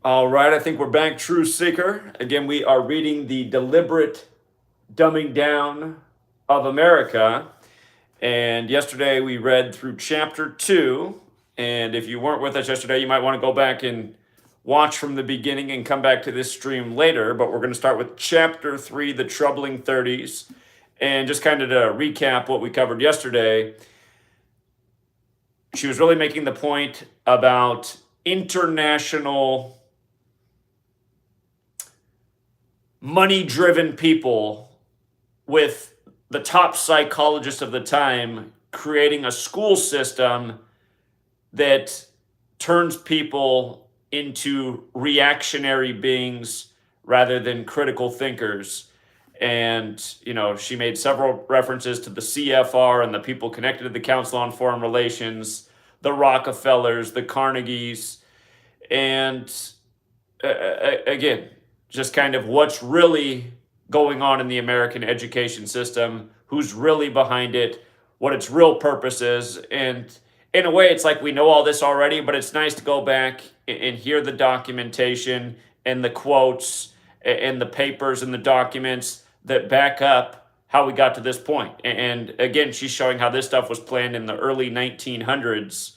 All right, I think we're back, True Seeker. Again, we are reading The Deliberate Dumbing Down of America. And yesterday we read through chapter 2. And if you weren't with us yesterday, you might want to go back and watch from the beginning and come back to this stream later. But we're going to start with chapter 3, The Troubling 30s. And just kind of to recap what we covered yesterday, she was really making the point about international money-driven people with the top psychologists of the time creating a school system that turns people into reactionary beings rather than critical thinkers. And, she made several references to the CFR and the people connected to the Council on Foreign Relations, the Rockefellers, the Carnegies, and again, just kind of what's really going on in the American education system, who's really behind it, what its real purpose is. And in a way, it's like we know all this already, but it's nice to go back and hear the documentation and the quotes and the papers and the documents that back up how we got to this point. And again, she's showing how this stuff was planned in the early 1900s,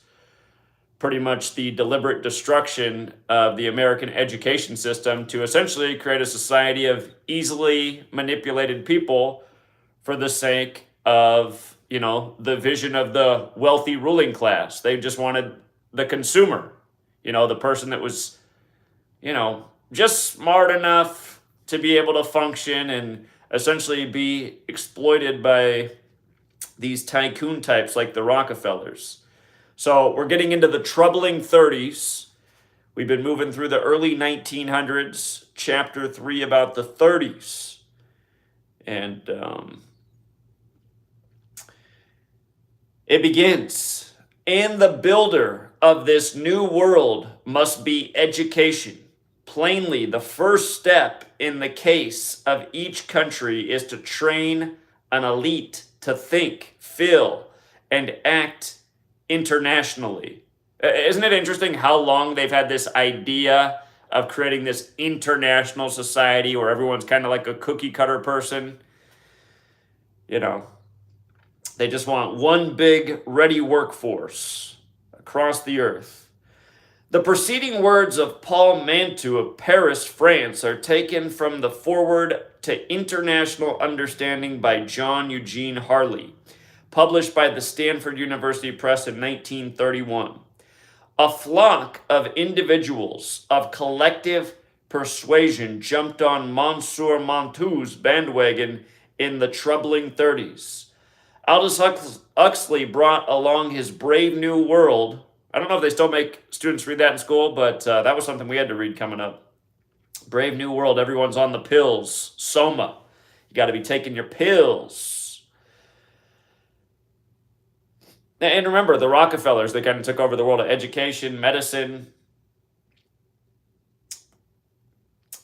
pretty much the deliberate destruction of the American education system to essentially create a society of easily manipulated people for the sake of, the vision of the wealthy ruling class. They just wanted the consumer, the person that was, just smart enough to be able to function and essentially be exploited by these tycoon types like the Rockefellers. So we're getting into the troubling 30s. We've been moving through the early 1900s, chapter 3 about the 30s. And it begins. And the builder of this new world must be education. Plainly, the first step in the case of each country is to train an elite to think, feel, and act internationally. Isn't it interesting how long they've had this idea of creating this international society where everyone's kind of like a cookie cutter person? They just want one big ready workforce across the earth. The preceding words of Paul Mantoux of Paris, France, are taken from the Foreword to International Understanding by John Eugene Harley, published by the Stanford University Press in 1931. A flock of individuals of collective persuasion jumped on Monsieur Montoux's bandwagon in the troubling 30s. Aldous Huxley brought along his Brave New World. I don't know if they still make students read that in school, but that was something we had to read coming up. Brave New World, everyone's on the pills. Soma. You got to be taking your pills. And remember, the Rockefellers, they kind of took over the world of education, medicine.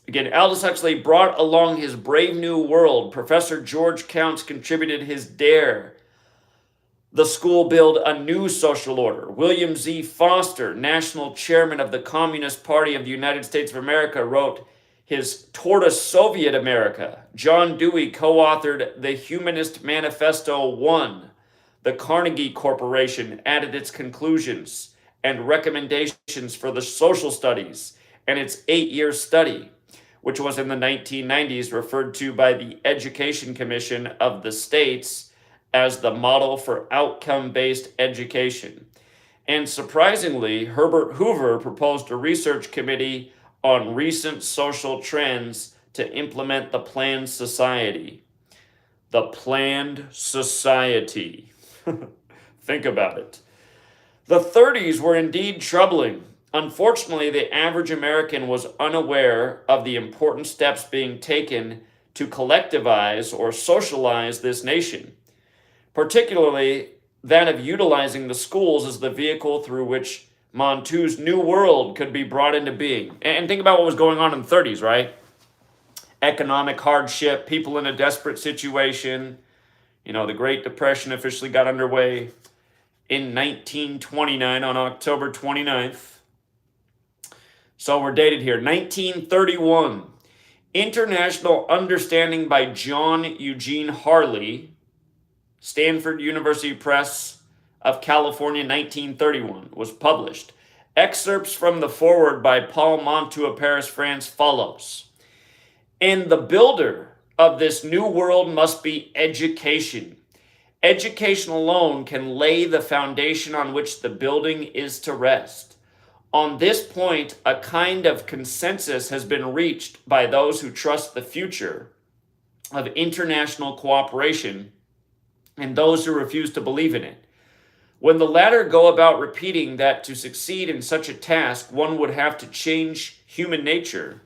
Again, Aldous Huxley brought along his Brave New World. Professor George Counts contributed his Dare. The school built a new social order. William Z. Foster, national chairman of the Communist Party of the United States of America, wrote his Toward a Soviet America. John Dewey co-authored the Humanist Manifesto 1. The Carnegie Corporation added its conclusions and recommendations for the social studies and its 8-year study, which was in the 1990s referred to by the Education Commission of the States as the model for outcome-based education. And surprisingly, Herbert Hoover proposed a research committee on recent social trends to implement the planned society. The planned society. Think about it. The 30s were indeed troubling. Unfortunately, the average American was unaware of the important steps being taken to collectivize or socialize this nation, particularly that of utilizing the schools as the vehicle through which Montoux's new world could be brought into being. And think about what was going on in the 30s, right? Economic hardship, people in a desperate situation. The Great Depression officially got underway in 1929 on October 29th. So we're dated here, 1931. International Understanding by John Eugene Harley, Stanford University Press of California, 1931, was published. Excerpts from the foreword by Paul Montu of Paris, France follows. And the builder of this new world must be education. Education alone can lay the foundation on which the building is to rest. On this point, a kind of consensus has been reached by those who trust the future of international cooperation and those who refuse to believe in it. When the latter go about repeating that to succeed in such a task, one would have to change human nature,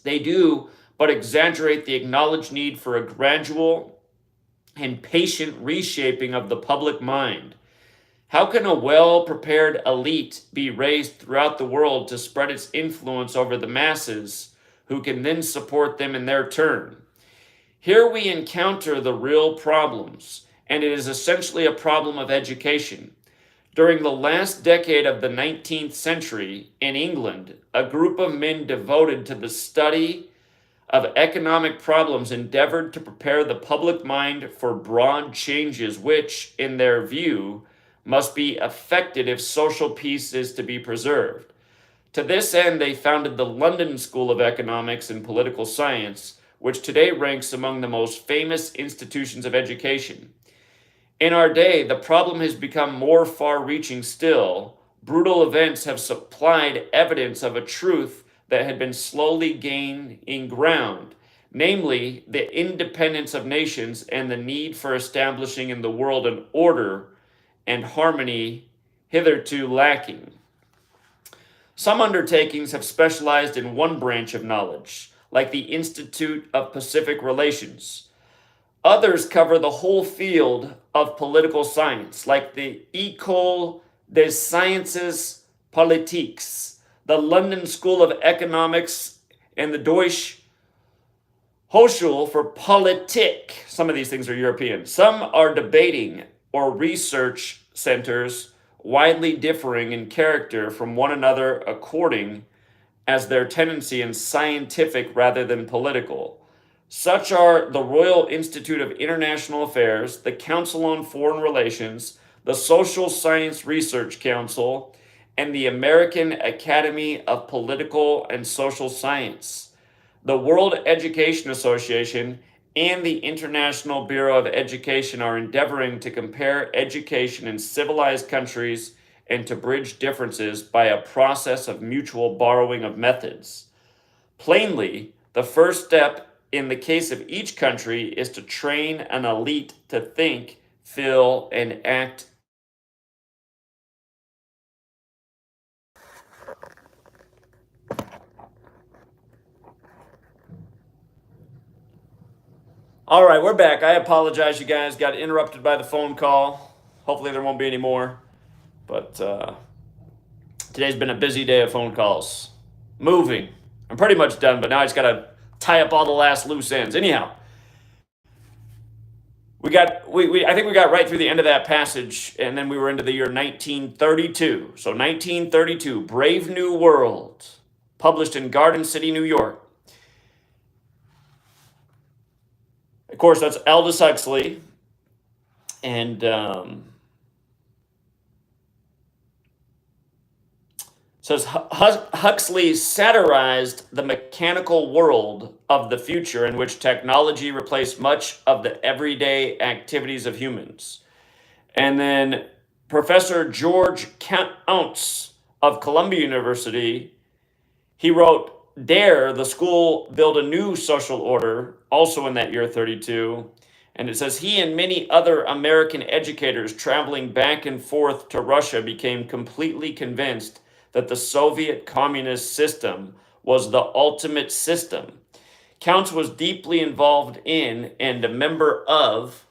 they do but exaggerate the acknowledged need for a gradual and patient reshaping of the public mind. How can a well-prepared elite be raised throughout the world to spread its influence over the masses, who can then support them in their turn? Here we encounter the real problems, and it is essentially a problem of education. During the last decade of the 19th century in England, a group of men devoted to the study of economic problems endeavored to prepare the public mind for broad changes which, in their view, must be effected if social peace is to be preserved. To this end, they founded the London School of Economics and Political Science, which today ranks among the most famous institutions of education. In our day, the problem has become more far-reaching still. Brutal events have supplied evidence of a truth that had been slowly gaining ground, namely the independence of nations and the need for establishing in the world an order and harmony hitherto lacking. Some undertakings have specialized in one branch of knowledge, like the Institute of Pacific Relations. Others cover the whole field of political science, like the École des Sciences Politiques, the London School of Economics, and the Deutsche Hochschule for Politik. Some of these things are European. Some are debating or research centers widely differing in character from one another according as their tendency in scientific rather than political. Such are the Royal Institute of International Affairs, the Council on Foreign Relations, the Social Science Research Council, and the American Academy of Political and Social Science. The World Education Association and the International Bureau of Education are endeavoring to compare education in civilized countries and to bridge differences by a process of mutual borrowing of methods. Plainly, the first step in the case of each country is to train an elite to think, feel, and act. All right, we're back. I apologize, you guys. Got interrupted by the phone call. Hopefully there won't be any more. But today's been a busy day of phone calls. Moving. I'm pretty much done, but now I just got to tie up all the last loose ends. Anyhow, I think we got right through the end of that passage, and then we were into the year 1932. So 1932, Brave New World, published in Garden City, New York. Of course, that's Aldous Huxley, and says Huxley satirized the mechanical world of the future in which technology replaced much of the everyday activities of humans. And then Professor George Counts of Columbia University, he wrote, Dare the school build a new social order, also in that year 32. And it says, he and many other American educators traveling back and forth to Russia became completely convinced that the Soviet communist system was the ultimate system. Counts was deeply involved in and a member of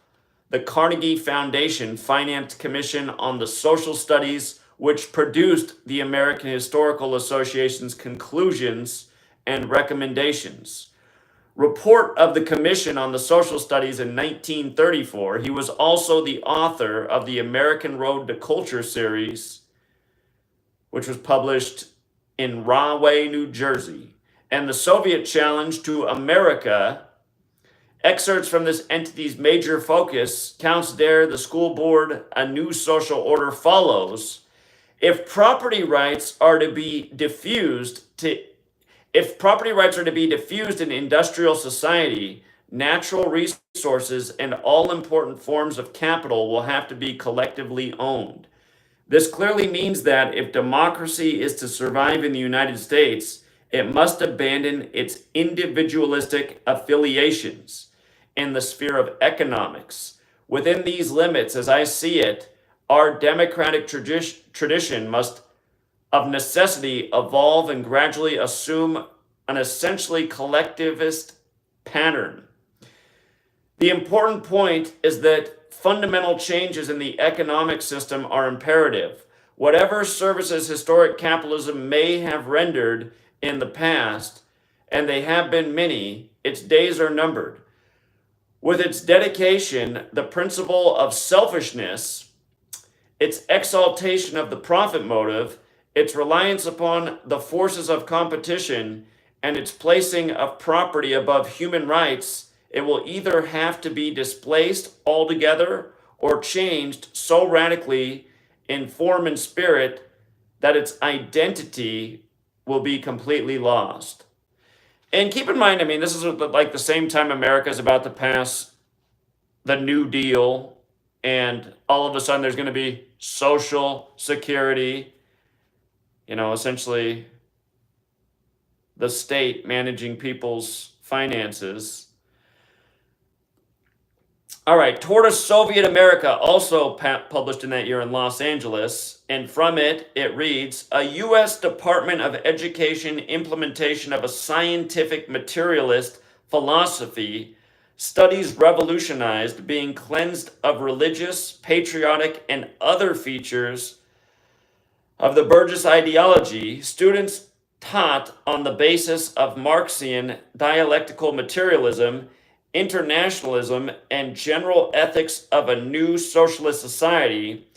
the Carnegie Foundation Finance Commission on the Social Studies, which produced the American Historical Association's conclusions and recommendations. Report of the Commission on the Social Studies in 1934. He was also the author of the American Road to Culture series, which was published in Rahway, New Jersey, and the Soviet challenge to America. Excerpts from this entity's major focus, Counts Dare, the school board, a new social order follows. If property rights are to be diffused in industrial society, natural resources and all important forms of capital will have to be collectively owned. This clearly means that if democracy is to survive in the United States, it must abandon its individualistic affiliations in the sphere of economics. Within these limits, as I see it, our democratic tradition must of necessity evolve and gradually assume an essentially collectivist pattern. The important point is that fundamental changes in the economic system are imperative. Whatever services historic capitalism may have rendered in the past, and they have been many, its days are numbered. With its dedication, the principle of selfishness, its exaltation of the profit motive, its reliance upon the forces of competition, and its placing of property above human rights, it will either have to be displaced altogether or changed so radically in form and spirit that its identity will be completely lost. And keep in mind, I mean, this is like the same time America is about to pass the New Deal, and all of a sudden there's going to be Social Security, essentially the state managing people's finances. All right, Toward a Soviet America, also published in that year in Los Angeles, and from it reads, a U.S. Department of Education implementation of a scientific materialist philosophy, studies revolutionized, being cleansed of religious, patriotic, and other features of the Burgess ideology, students taught on the basis of Marxian dialectical materialism, internationalism, and general ethics of a new socialist society,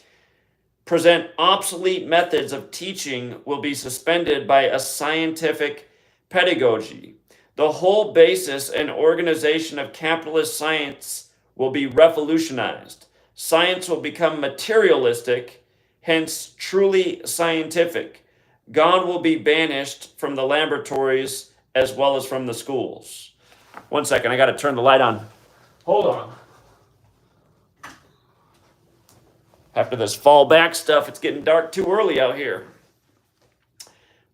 present obsolete methods of teaching will be suspended by a scientific pedagogy. The whole basis and organization of capitalist science will be revolutionized. Science will become materialistic, hence truly scientific. God will be banished from the laboratories as well as from the schools. One second, I got to turn the light on. Hold on. After this fall back stuff, it's getting dark too early out here.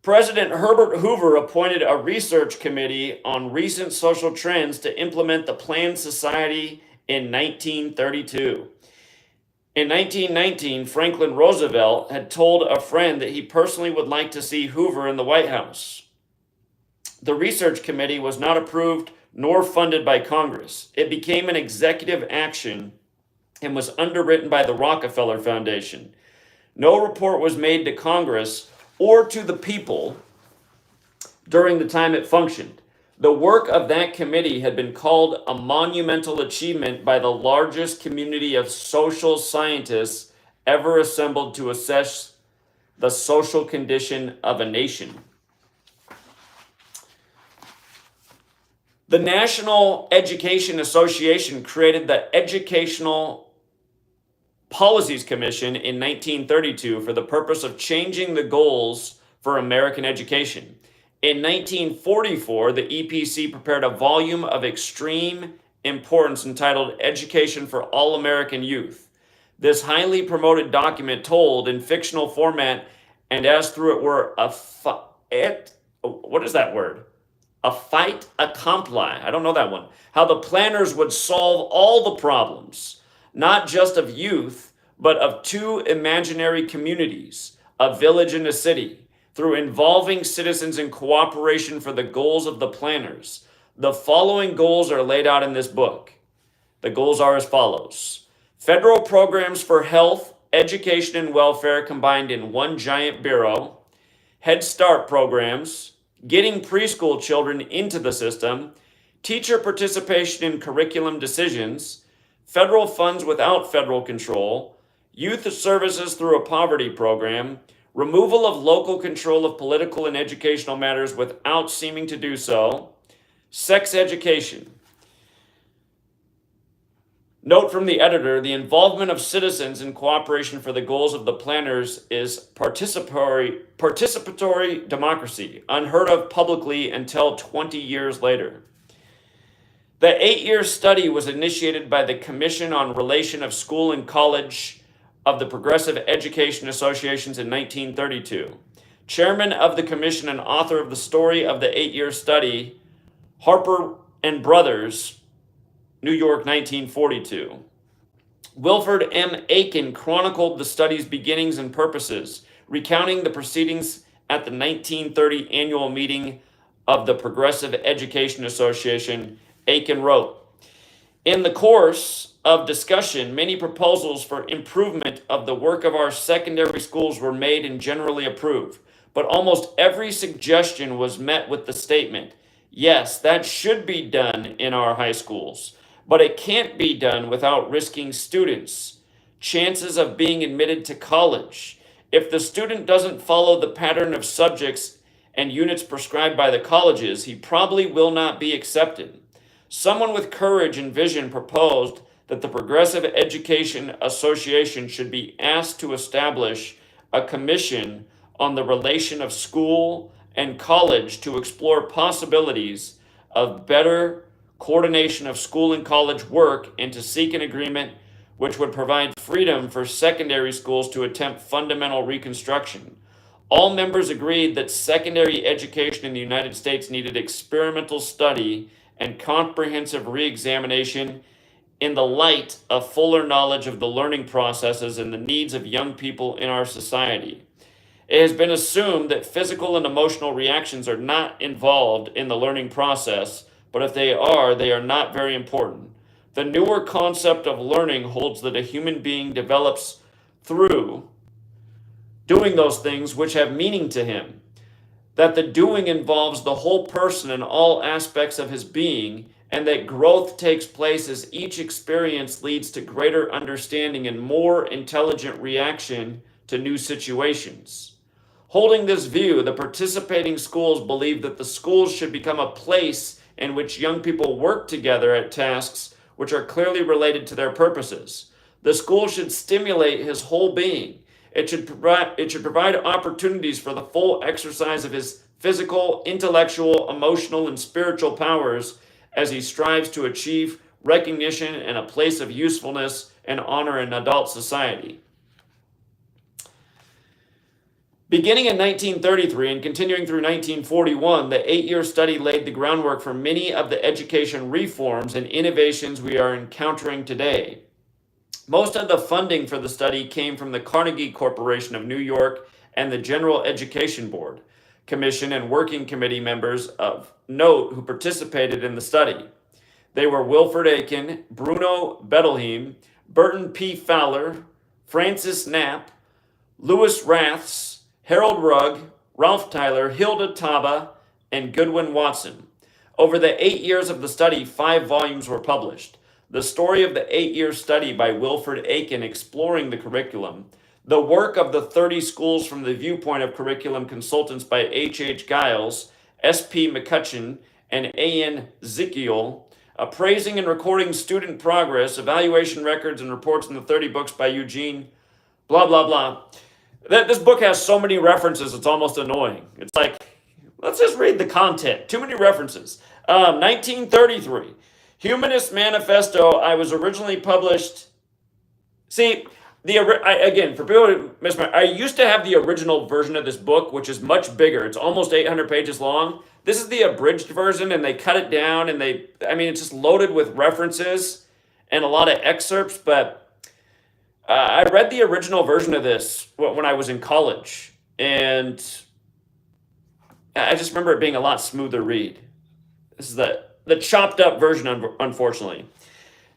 President Herbert Hoover appointed a research committee on recent social trends to implement the planned society in 1932. In 1919, Franklin Roosevelt had told a friend that he personally would like to see Hoover in the White House. The research committee was not approved nor funded by Congress. It became an executive action and was underwritten by the Rockefeller Foundation. No report was made to Congress or to the people during the time it functioned. The work of that committee had been called a monumental achievement by the largest community of social scientists ever assembled to assess the social condition of a nation. The National Education Association created the Educational Policies Commission in 1932 for the purpose of changing the goals for American education. In 1944, the EPC prepared a volume of extreme importance entitled Education for All American Youth. This highly promoted document told in fictional format and as through it were what is that word? A fait accompli. I don't know that one. How the planners would solve all the problems, not just of youth, but of two imaginary communities, a village and a city, through involving citizens in cooperation for the goals of the planners. The following goals are laid out in this book. The goals are as follows. Federal programs for health, education, and welfare combined in one giant bureau. Head Start programs, getting preschool children into the system, teacher participation in curriculum decisions, federal funds without federal control, youth services through a poverty program, removal of local control of political and educational matters without seeming to do so, sex education. Note from the editor, the involvement of citizens in cooperation for the goals of the planners is participatory democracy, unheard of publicly until 20 years later. The 8-year study was initiated by the Commission on Relation of School and College of the Progressive Education Associations in 1932. Chairman of the commission and author of the story of the 8-year study, Harper and Brothers, New York, 1942. Wilford M. Aiken chronicled the study's beginnings and purposes, recounting the proceedings at the 1930 annual meeting of the Progressive Education Association. Aiken wrote, "In the course of discussion, many proposals for improvement of the work of our secondary schools were made and generally approved, but almost every suggestion was met with the statement, yes, that should be done in our high schools. But it can't be done without risking students' chances of being admitted to college. If the student doesn't follow the pattern of subjects and units prescribed by the colleges, he probably will not be accepted. Someone with courage and vision proposed that the Progressive Education Association should be asked to establish a commission on the relation of school and college to explore possibilities of better coordination of school and college work and to seek an agreement which would provide freedom for secondary schools to attempt fundamental reconstruction. All members agreed that secondary education in the United States needed experimental study and comprehensive re-examination in the light of fuller knowledge of the learning processes and the needs of young people in our society. It has been assumed that physical and emotional reactions are not involved in the learning process, but if they are not very important. The newer concept of learning holds that a human being develops through doing those things which have meaning to him, that the doing involves the whole person in all aspects of his being, and that growth takes place as each experience leads to greater understanding and more intelligent reaction to new situations. Holding this view, the participating schools believe that the schools should become a place in which young people work together at tasks which are clearly related to their purposes. The school should stimulate his whole being. It should provide opportunities for the full exercise of his physical, intellectual, emotional, and spiritual powers as he strives to achieve recognition and a place of usefulness and honor in adult society." Beginning in 1933 and continuing through 1941, the 8-year study laid the groundwork for many of the education reforms and innovations we are encountering today. Most of the funding for the study came from the Carnegie Corporation of New York and the General Education Board, Commission, and Working Committee members of note who participated in the study. They were Wilford Aiken, Bruno Bettelheim, Burton P. Fowler, Francis Knapp, Louis Raths, Harold Rugg, Ralph Tyler, Hilda Taba, and Goodwin Watson. Over the 8 years of the study, 5 volumes were published. The story of the 8-year study by Wilford Aiken exploring the curriculum, the work of the 30 schools from the viewpoint of curriculum consultants by H. Giles, S.P. McCutcheon, and A.N. Zickiel, appraising and recording student progress, evaluation records, and reports in the 30 books by Eugene, blah, blah, blah. This book has so many references, it's almost annoying. It's like, let's just read the content. Too many references. 1933, Humanist Manifesto. I was originally published. See, again, for people who miss I used to have the original version of this book, which is much bigger. It's almost 800 pages long. This is the abridged version, and they cut it down, and it's just loaded with references and a lot of excerpts, but I read the original version of this when I was in college, and I just remember it being a lot smoother read. This is the chopped up version, unfortunately.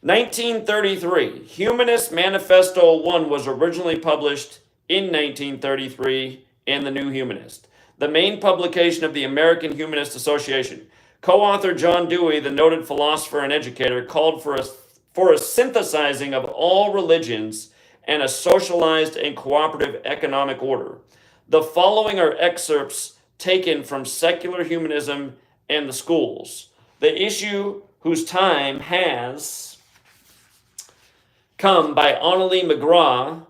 1933, Humanist Manifesto 1 was originally published in 1933 in the New Humanist, the main publication of the American Humanist Association. Co-author John Dewey, the noted philosopher and educator, called for a synthesizing of all religions and a socialized and cooperative economic order. The following are excerpts taken from Secular Humanism and the Schools. The issue whose time has come by Annalee McGraw,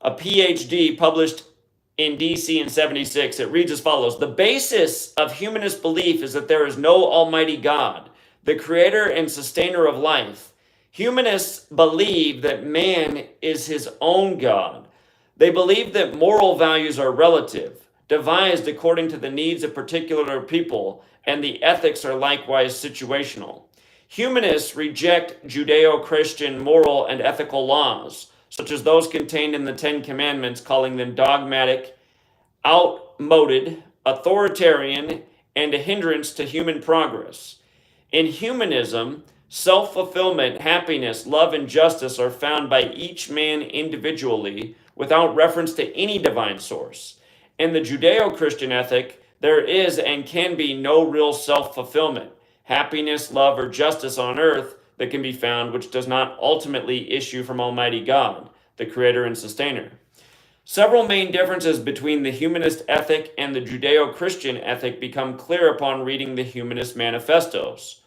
a PhD published in DC in 76. It reads as follows: the basis of humanist belief is that there is no almighty God, the creator and sustainer of life. Humanists believe that man is his own God. They believe that moral values are relative, devised according to the needs of particular people, and the ethics are likewise situational. Humanists reject Judeo-Christian moral and ethical laws, such as those contained in the Ten Commandments, calling them dogmatic, outmoded, authoritarian, and a hindrance to human progress. In humanism, self-fulfillment, happiness, love, and justice are found by each man individually without reference to any divine source. In the Judeo-Christian ethic, there is and can be no real self-fulfillment, happiness, love, or justice on earth that can be found which does not ultimately issue from Almighty God, the creator and sustainer. Several main differences between the humanist ethic and the Judeo-Christian ethic become clear upon reading the Humanist Manifestos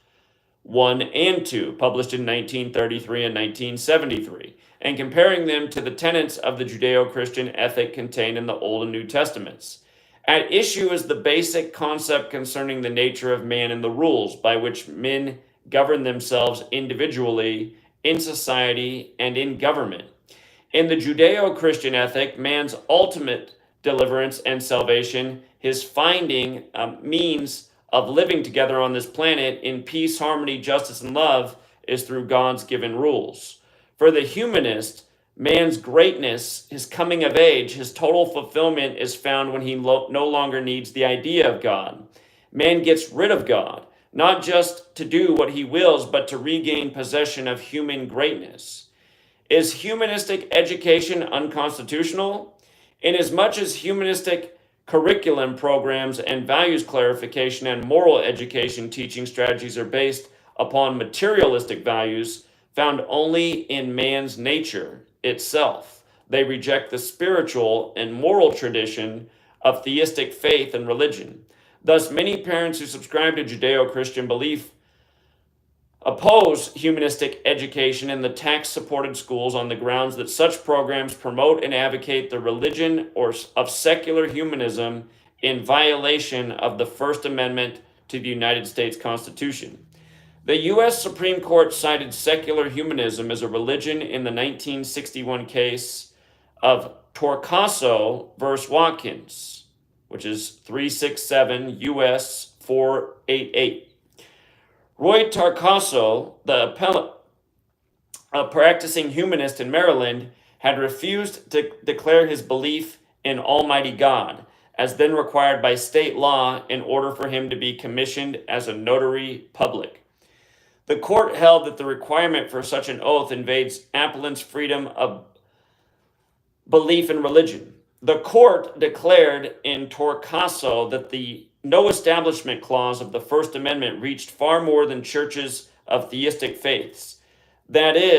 1 and 2, published in 1933 and 1973, and comparing them to the tenets of the Judeo-Christian ethic contained in the Old and New Testaments. At issue is the basic concept concerning the nature of man and the rules by which men govern themselves individually, in society, and in government. In the Judeo-Christian ethic, man's ultimate deliverance and salvation, his finding means of living together on this planet in peace, harmony, justice, and love is through God's given rules. For the humanist, man's greatness, his coming of age, his total fulfillment is found when he no longer needs the idea of God. Man gets rid of God, not just to do what he wills, but to regain possession of human greatness. Is humanistic education unconstitutional? Inasmuch as humanistic curriculum programs and values clarification and moral education teaching strategies are based upon materialistic values found only in man's nature itself. They reject the spiritual and moral tradition of theistic faith and religion. Thus, many parents who subscribe to Judeo-Christian belief oppose humanistic education in the tax-supported schools on the grounds that such programs promote and advocate the religion of secular humanism in violation of the First Amendment to the United States Constitution. The U.S. Supreme Court cited secular humanism as a religion in the 1961 case of Torcaso v. Watkins, which is 367 U.S. 488. Roy Torcaso, the appellate, a practicing humanist in Maryland, had refused to declare his belief in Almighty God, as then required by state law in order for him to be commissioned as a notary public. The court held that the requirement for such an oath invades appellant's freedom of belief in religion. The court declared in Torcaso that the No Establishment Clause of the First Amendment reached far more than churches of theistic faiths. That it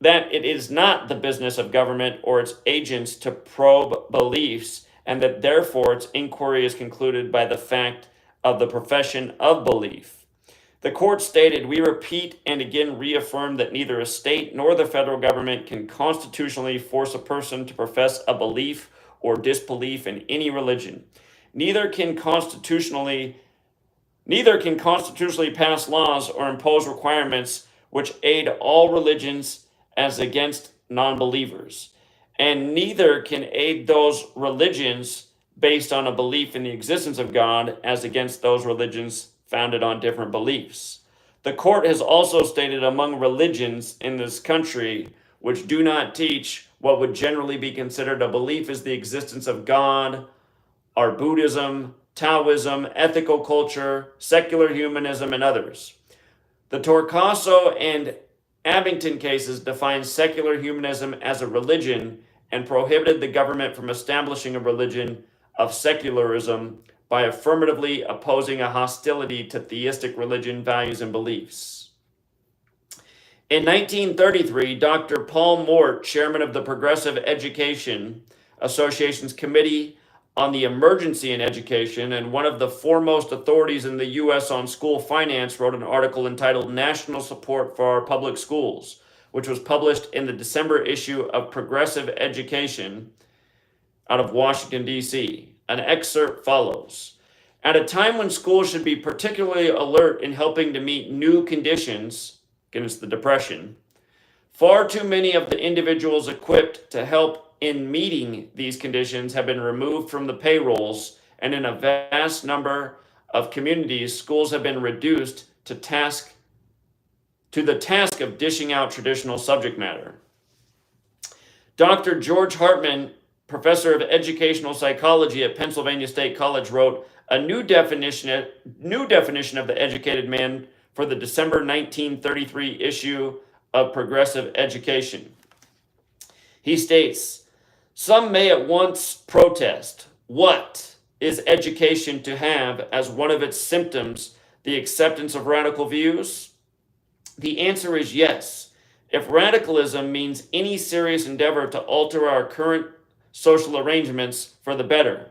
is not the business of government or its agents to probe beliefs, and that therefore its inquiry is concluded by the fact of the profession of belief. The court stated, "We repeat and again reaffirm that neither a state nor the federal government can constitutionally force a person to profess a belief or disbelief in any religion. Neither can constitutionally pass laws or impose requirements which aid all religions as against non-believers, and neither can aid those religions based on a belief in the existence of God as against those religions founded on different beliefs." The court has also stated among religions in this country which do not teach what would generally be considered a belief is the existence of God are Buddhism, Taoism, ethical culture, secular humanism, and others. The Torcaso and Abington cases defined secular humanism as a religion and prohibited the government from establishing a religion of secularism by affirmatively opposing a hostility to theistic religion, values, and beliefs. In 1933, Dr. Paul Mort, chairman of the Progressive Education Association's Committee on the Emergency in Education, and one of the foremost authorities in the U.S. on school finance, wrote an article entitled National Support for Our Public Schools, which was published in the December issue of Progressive Education out of Washington, D.C. An excerpt follows. At a time when schools should be particularly alert in helping to meet new conditions, against the Depression, far too many of the individuals equipped to help in meeting these conditions have been removed from the payrolls, and in a vast number of communities, schools have been reduced to the task of dishing out traditional subject matter. Dr. George Hartman, professor of educational psychology at Pennsylvania State College, wrote a new definition of the educated man for the December 1933 issue of Progressive Education. He states, some may at once protest, what is education to have as one of its symptoms the acceptance of radical views? The answer is yes. If radicalism means any serious endeavor to alter our current social arrangements for the better,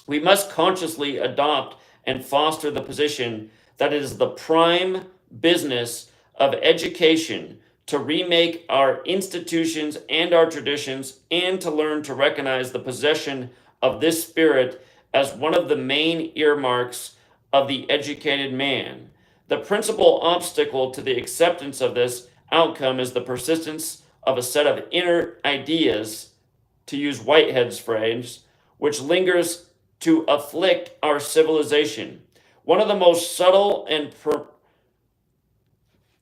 we must consciously adopt and foster the position that it is the prime business of education to remake our institutions and our traditions, and to learn to recognize the possession of this spirit as one of the main earmarks of the educated man. The principal obstacle to the acceptance of this outcome is the persistence of a set of inner ideas, to use Whitehead's phrase, which lingers to afflict our civilization. One of the most subtle and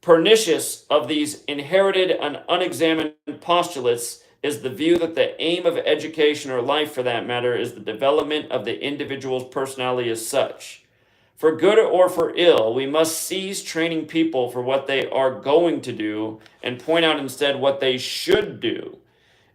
pernicious of these inherited and unexamined postulates is the view that the aim of education, or life for that matter, is the development of the individual's personality as such. For good or for ill, we must cease training people for what they are going to do and point out instead what they should do.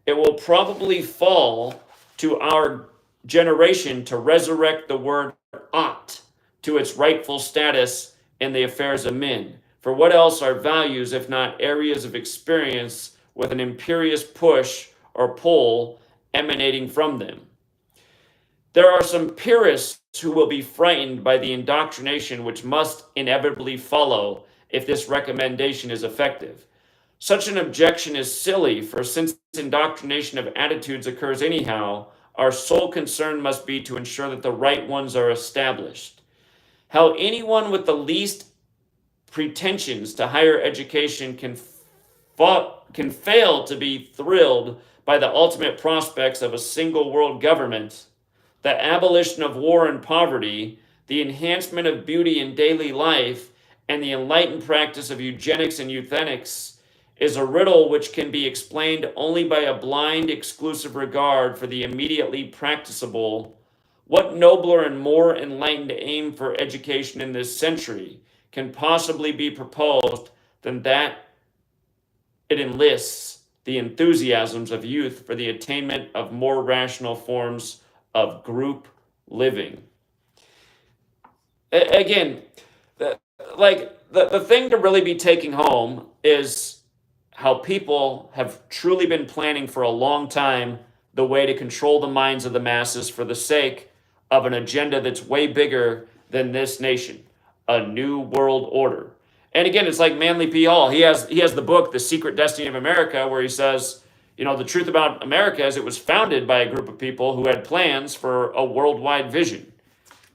It will probably fall to our generation to resurrect the word ought to its rightful status in the affairs of men. For what else are values if not areas of experience with an imperious push or pull emanating from them? There are some purists who will be frightened by the indoctrination which must inevitably follow if this recommendation is effective. Such an objection is silly, for since indoctrination of attitudes occurs anyhow, our sole concern must be to ensure that the right ones are established. How anyone with the least pretensions to higher education can fail to be thrilled by the ultimate prospects of a single world government, the abolition of war and poverty, the enhancement of beauty in daily life, and the enlightened practice of eugenics and euthanics, is a riddle which can be explained only by a blind, exclusive regard for the immediately practicable. What nobler and more enlightened aim for education in this century can possibly be proposed than that it enlists the enthusiasms of youth for the attainment of more rational forms of group living? Again, the thing to really be taking home is how people have truly been planning for a long time the way to control the minds of the masses for the sake of an agenda that's way bigger than this nation, a new world order. And again, it's like Manly P. Hall. He has the book, The Secret Destiny of America, where he says, the truth about America is it was founded by a group of people who had plans for a worldwide vision,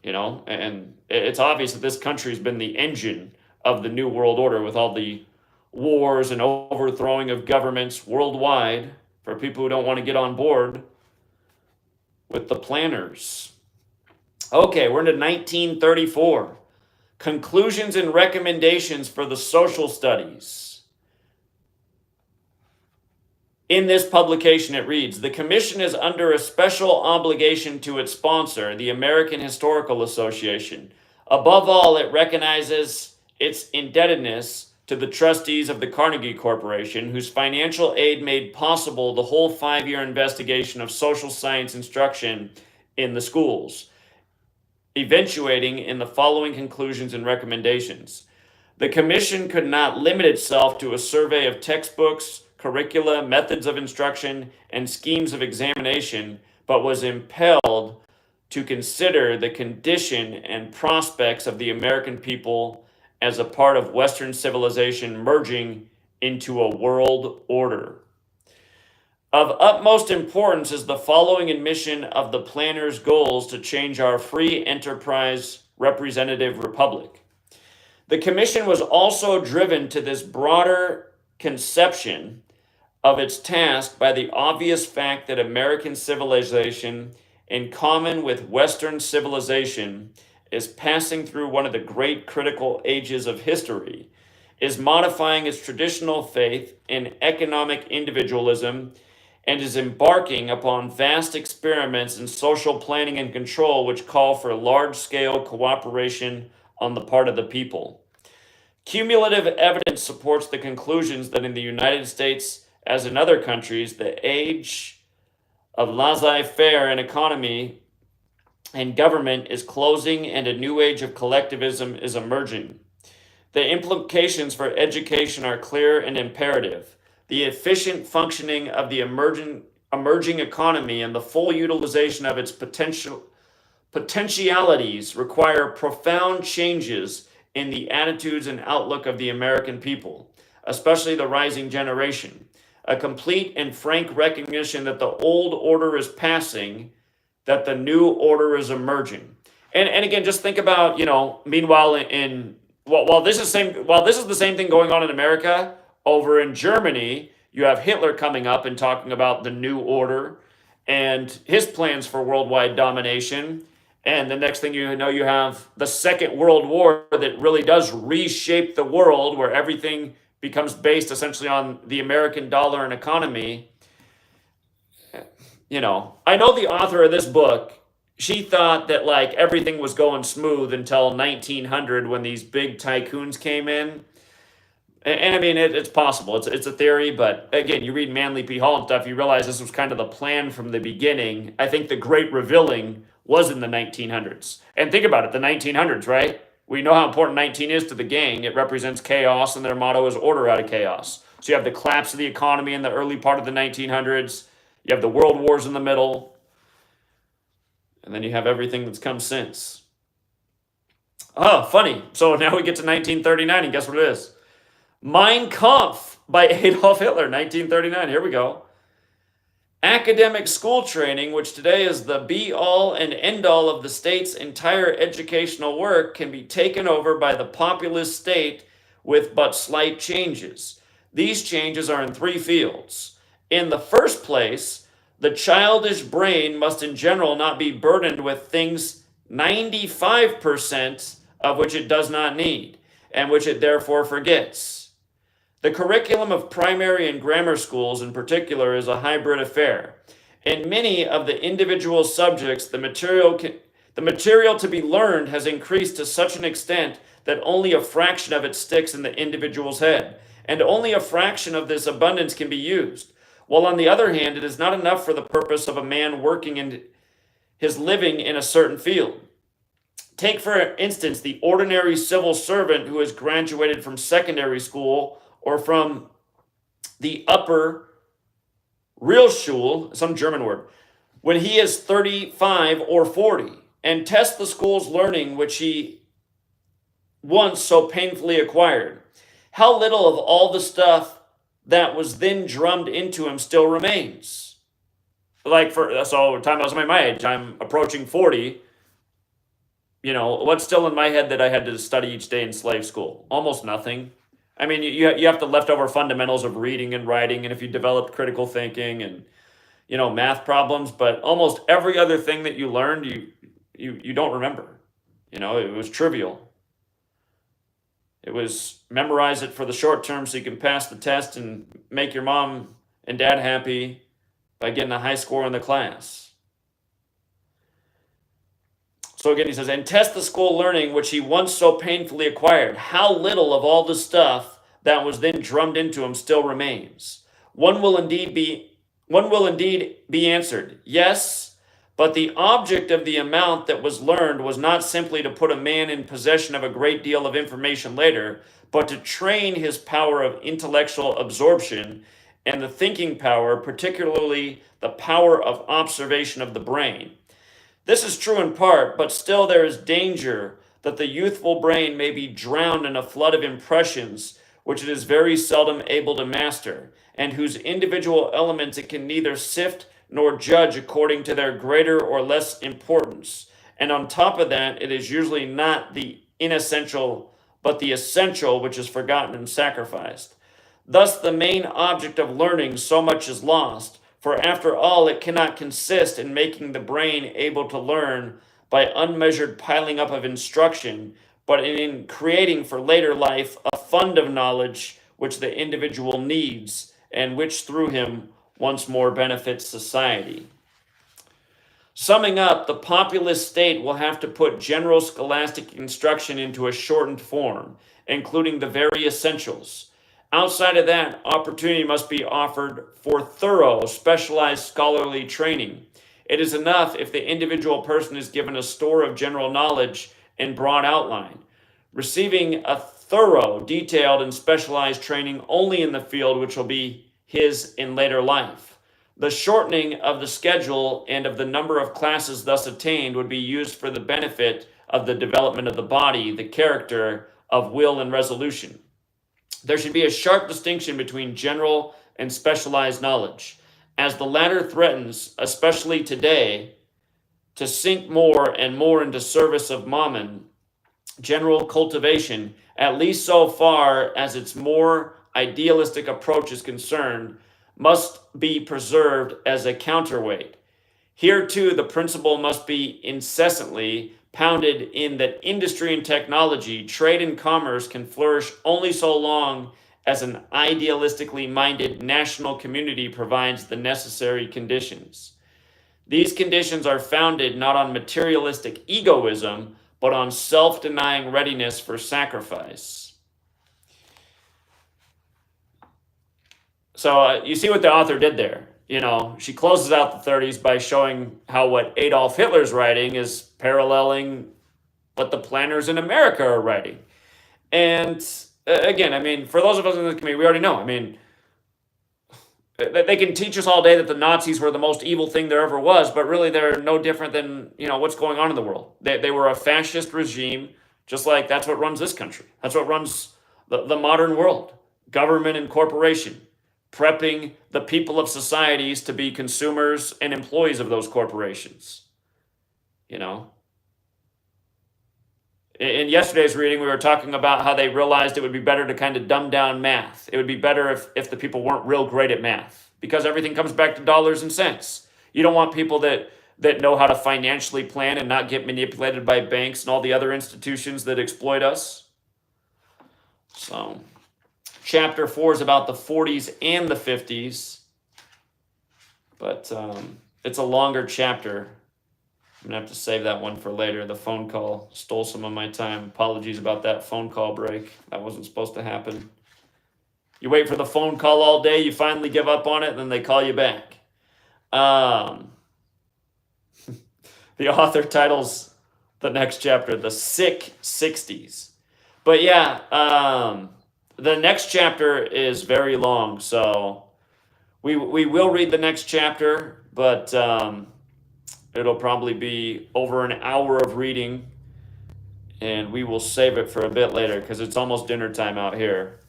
and it's obvious that this country has been the engine of the new world order with all the wars and overthrowing of governments worldwide for people who don't want to get on board with the planners. Okay, we're into 1934. Conclusions and recommendations for the social studies. In this publication, it reads, the Commission is under a special obligation to its sponsor, the American Historical Association. Above all, it recognizes its indebtedness to the trustees of the Carnegie Corporation, whose financial aid made possible the whole 5-year investigation of social science instruction in the schools, eventuating in the following conclusions and recommendations. The Commission could not limit itself to a survey of textbooks, curricula, methods of instruction, and schemes of examination, but was impelled to consider the condition and prospects of the American people as a part of Western civilization merging into a world order. Of utmost importance is the following admission of the planner's goals to change our free enterprise representative republic. The commission was also driven to this broader conception of its task by the obvious fact that American civilization, in common with Western civilization, is passing through one of the great critical ages of history, is modifying its traditional faith in economic individualism, and is embarking upon vast experiments in social planning and control which call for large-scale cooperation on the part of the people. Cumulative evidence supports the conclusions that in the United States, as in other countries, the age of laissez-faire in economy and government is closing and a new age of collectivism is emerging. The implications for education are clear and imperative. The efficient functioning of the emerging economy and the full utilization of its potentialities require profound changes in the attitudes and outlook of the American people, especially the rising generation. A complete and frank recognition that the old order is passing, that the new order is emerging. And again, just think about, meanwhile while this is the same thing going on in America, over in Germany, you have Hitler coming up and talking about the new order and his plans for worldwide domination. And the next thing you know, you have the Second World War that really does reshape the world, where everything becomes based essentially on the American dollar and economy. I know the author of this book, she thought that like everything was going smooth until 1900 when these big tycoons came in. And I mean, it's possible. It's a theory, but again, you read Manly P. Hall and stuff, you realize this was kind of the plan from the beginning. I think the great revealing was in the 1900s. And think about it, the 1900s, right? We know how important 19 is to the gang. It represents chaos, and their motto is order out of chaos. So you have the collapse of the economy in the early part of the 1900s. You have the world wars in the middle. And then you have everything that's come since. Oh, funny. So now we get to 1939, and guess what it is? Mein Kampf by Adolf Hitler, 1939. Here we go. Academic school training, which today is the be-all and end-all of the state's entire educational work, can be taken over by the populist state with but slight changes. These changes are in three fields. In the first place, the childish brain must in general not be burdened with things 95% of which it does not need, and which it therefore forgets. The curriculum of primary and grammar schools in particular is a hybrid affair. In many of the individual subjects, the material to be learned has increased to such an extent that only a fraction of it sticks in the individual's head, and only a fraction of this abundance can be used. While on the other hand, it is not enough for the purpose of a man working in his living in a certain field. Take, for instance, the ordinary civil servant who has graduated from secondary school or from the upper Realschule, some German word, when he is 35 or 40, and test the school's learning which he once so painfully acquired. How little of all the stuff that was then drummed into him still remains? So time I was my age, I'm approaching 40. What's still in my head that I had to study each day in slave school? Almost nothing. I mean, you have the leftover fundamentals of reading and writing, and if you developed critical thinking and, math problems, but almost every other thing that you learned, you don't remember. It was trivial. It was memorize it for the short term so you can pass the test and make your mom and dad happy by getting a high score in the class. So again, he says, and test the school learning which he once so painfully acquired. How little of all the stuff that was then drummed into him still remains? One will indeed be answered, yes, but the object of the amount that was learned was not simply to put a man in possession of a great deal of information later, but to train his power of intellectual absorption and the thinking power, particularly the power of observation of the brain. This is true in part, but still there is danger that the youthful brain may be drowned in a flood of impressions which it is very seldom able to master, and whose individual elements it can neither sift nor judge according to their greater or less importance. And on top of that, it is usually not the inessential, but the essential which is forgotten and sacrificed. Thus, the main object of learning so much is lost, for after all, it cannot consist in making the brain able to learn by unmeasured piling up of instruction, but in creating for later life a fund of knowledge which the individual needs and which through him once more benefits society. Summing up, the populist state will have to put general scholastic instruction into a shortened form, including the very essentials. Outside of that, opportunity must be offered for thorough, specialized scholarly training. It is enough if the individual person is given a store of general knowledge in broad outline. Receiving a thorough, detailed, and specialized training only in the field which will be his in later life. The shortening of the schedule and of the number of classes thus attained would be used for the benefit of the development of the body, the character, of will and resolution. There should be a sharp distinction between general and specialized knowledge, as the latter threatens, especially today, to sink more and more into service of Mammon. General cultivation, at least so far as its more idealistic approach is concerned, must be preserved as a counterweight. Here, too, the principle must be incessantly pounded in that industry and technology, trade and commerce can flourish only so long as an idealistically minded national community provides the necessary conditions. These conditions are founded not on materialistic egoism, but on self-denying readiness for sacrifice. So you see what the author did there. You know, she closes out the 30s by showing how what Adolf Hitler's writing is paralleling what the planners in America are writing. And again, I mean, for those of us in this community, we already know. I mean, they can teach us all day that the Nazis were the most evil thing there ever was, but really they're no different than, you know, what's going on in the world. They were a fascist regime, just like that's what runs this country. That's what runs the modern world. Government and corporation, prepping the people of societies to be consumers and employees of those corporations. You know? In yesterday's reading, we were talking about how they realized it would be better to kind of dumb down math. It would be better if the people weren't real great at math, because everything comes back to dollars and cents. You don't want people that know how to financially plan and not get manipulated by banks and all the other institutions that exploit us. So, chapter 4 is about the 40s and the 50s, but it's a longer chapter. I'm going to have to save that one for later. The phone call stole some of my time. Apologies about that phone call break. That wasn't supposed to happen. You wait for the phone call all day, you finally give up on it, and then they call you back. The author titles the next chapter, The Sick 60s. But yeah, the next chapter is very long, so we will read the next chapter, but it'll probably be over an hour of reading, and we will save it for a bit later because it's almost dinner time out here.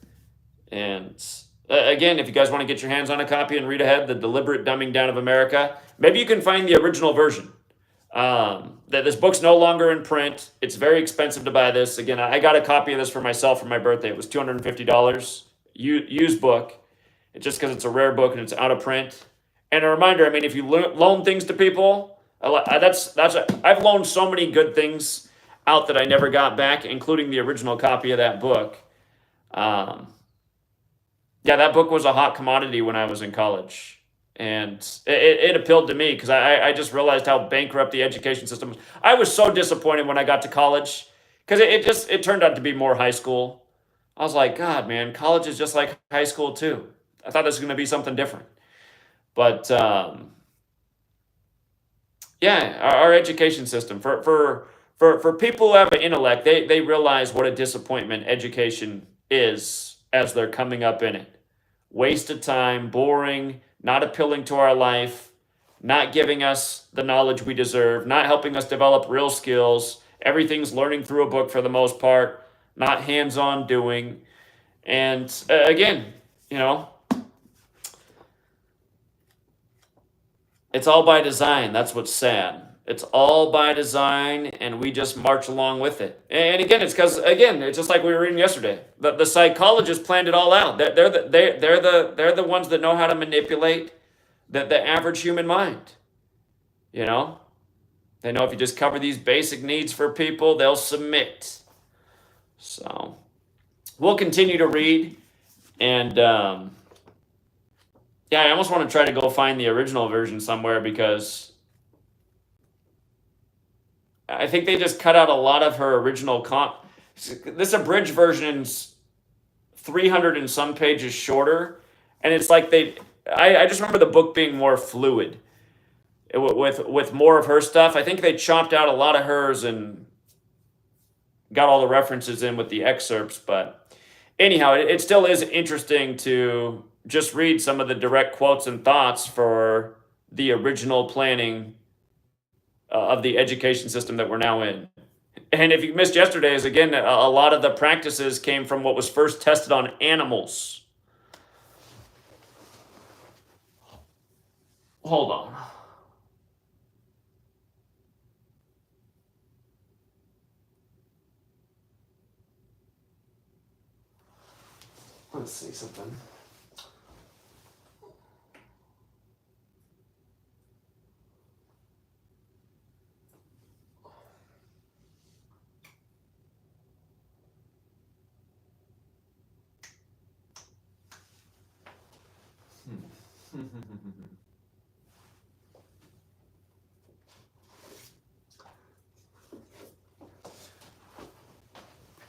And again, if you guys want to get your hands on a copy and read ahead, The Deliberate Dumbing Down of America, maybe you can find the original version. This book's no longer in print. It's very expensive to buy this. Again, I got a copy of this for myself for my birthday. It was $250, used book. It's just because it's a rare book and it's out of print. And a reminder, I mean, if you loan things to people, I've loaned so many good things out that I never got back, including the original copy of that book. Yeah, that book was a hot commodity when I was in college. And it appealed to me because I just realized how bankrupt the education system was. I was so disappointed when I got to college because it turned out to be more high school. I was like, God, man, college is just like high school too. I thought this was going to be something different. But yeah, our education system, for people who have an intellect, they realize what a disappointment education is as they're coming up in it. waste of time, boring, not appealing to our life, not giving us the knowledge we deserve, not helping us develop real skills. Everything's learning through a book for the most part, not hands-on doing. And again, you know, it's all by design. That's what's sad. It's all by design, and we just march along with it. And again, it's because again, it's just like we were reading yesterday. The psychologists planned it all out. They're the ones that know how to manipulate the average human mind. You know, they know if you just cover these basic needs for people, they'll submit. So we'll continue to read, and yeah, I almost want to try to go find the original version somewhere because I think they just cut out a lot of her original this abridged version's 300 and some pages shorter, and it's like I just remember the book being more fluid with more of her stuff. I think they chopped out a lot of hers and got all the references in with the excerpts, but anyhow, it still is interesting to just read some of the direct quotes and thoughts for the original planning of the education system that we're now in. And if you missed yesterday's, again, a lot of the practices came from what was first tested on animals. Hold on. Let's see something.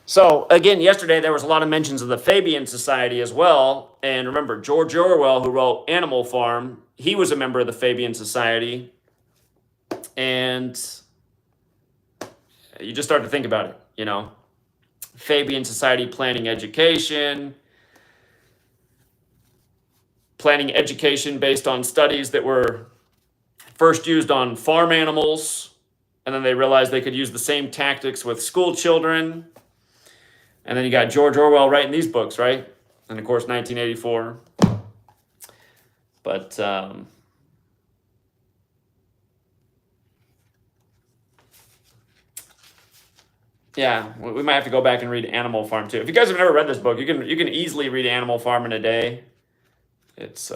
So again, yesterday there was a lot of mentions of the Fabian Society as well. And remember, George Orwell, who wrote Animal Farm, he was a member of the Fabian Society. And you just start to think about it, you know. Fabian Society planning education based on studies that were first used on farm animals. And then they realized they could use the same tactics with school children. And then you got George Orwell writing these books, right? And of course, 1984. But yeah, we might have to go back and read Animal Farm too. If you guys have never read this book, you can easily read Animal Farm in a day. It's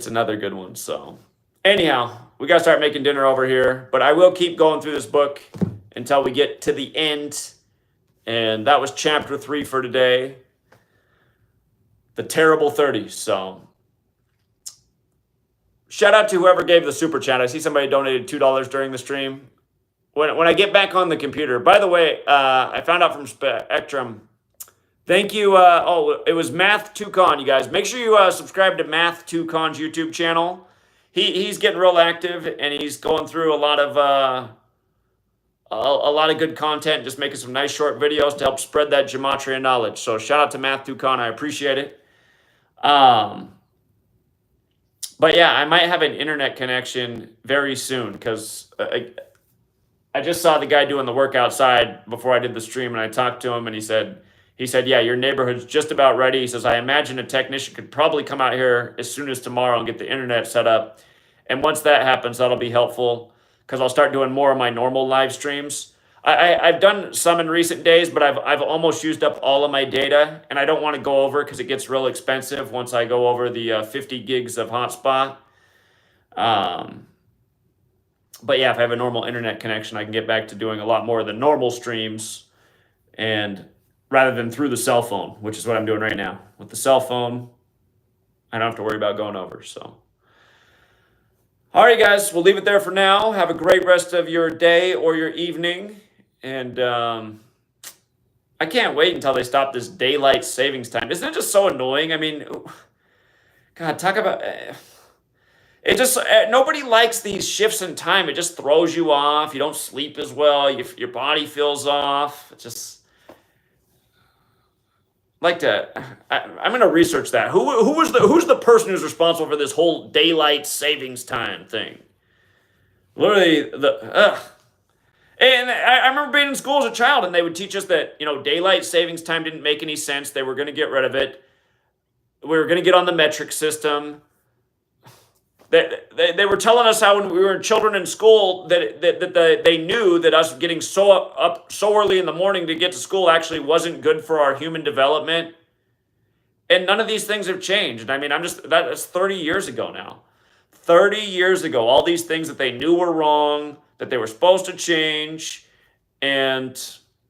another good one. So anyhow, we got to start making dinner over here. But I will keep going through this book until we get to the end. And that was chapter 3 for today. The Terrible 30s. So shout out to whoever gave the super chat. I see somebody donated $2 during the stream. When I get back on the computer, by the way, I found out from Spectrum. Thank you. It was Math2Con, you guys. Make sure you subscribe to Math2Con's YouTube channel. He's getting real active, and he's going through a lot of good content, just making some nice short videos to help spread that gematria knowledge. So shout out to Math2Con. I appreciate it. But yeah, I might have an internet connection very soon because I just saw the guy doing the work outside before I did the stream, and I talked to him, and he said, yeah, your neighborhood's just about ready. He says, I imagine a technician could probably come out here as soon as tomorrow and get the internet set up. And once that happens, that'll be helpful because I'll start doing more of my normal live streams. I've done some in recent days, but I've almost used up all of my data, and I don't want to go over because it gets real expensive once I go over the 50 gigs of hotspot. But yeah, if I have a normal internet connection, I can get back to doing a lot more of the normal streams, and rather than through the cell phone, which is what I'm doing right now. With the cell phone, I don't have to worry about going over. So, all right, guys, we'll leave it there for now. Have a great rest of your day or your evening. And I can't wait until they stop this daylight savings time. Isn't it just so annoying? I mean, God, talk about... It just, nobody likes these shifts in time. It just throws you off. You don't sleep as well. Your body feels off. It just... like to. I'm going to research that. Who's the person who's responsible for this whole daylight savings time thing? Literally the. And I remember being in school as a child, and they would teach us that daylight savings time didn't make any sense. They were going to get rid of it. We were going to get on the metric system. They were telling us how when we were children in school that they knew that us getting up so early in the morning to get to school actually wasn't good for our human development. And none of these things have changed. I mean, that's 30 years ago now. 30 years ago, all these things that they knew were wrong, that they were supposed to change, and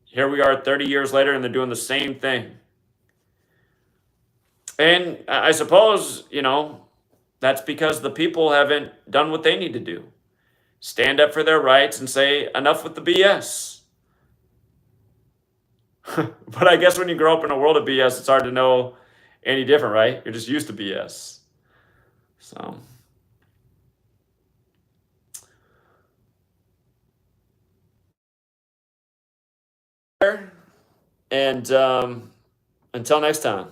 here we are 30 years later, and they're doing the same thing. And I suppose, that's because the people haven't done what they need to do. Stand up for their rights and say, enough with the BS. But I guess when you grow up in a world of BS, it's hard to know any different, right? You're just used to BS. So. And until next time.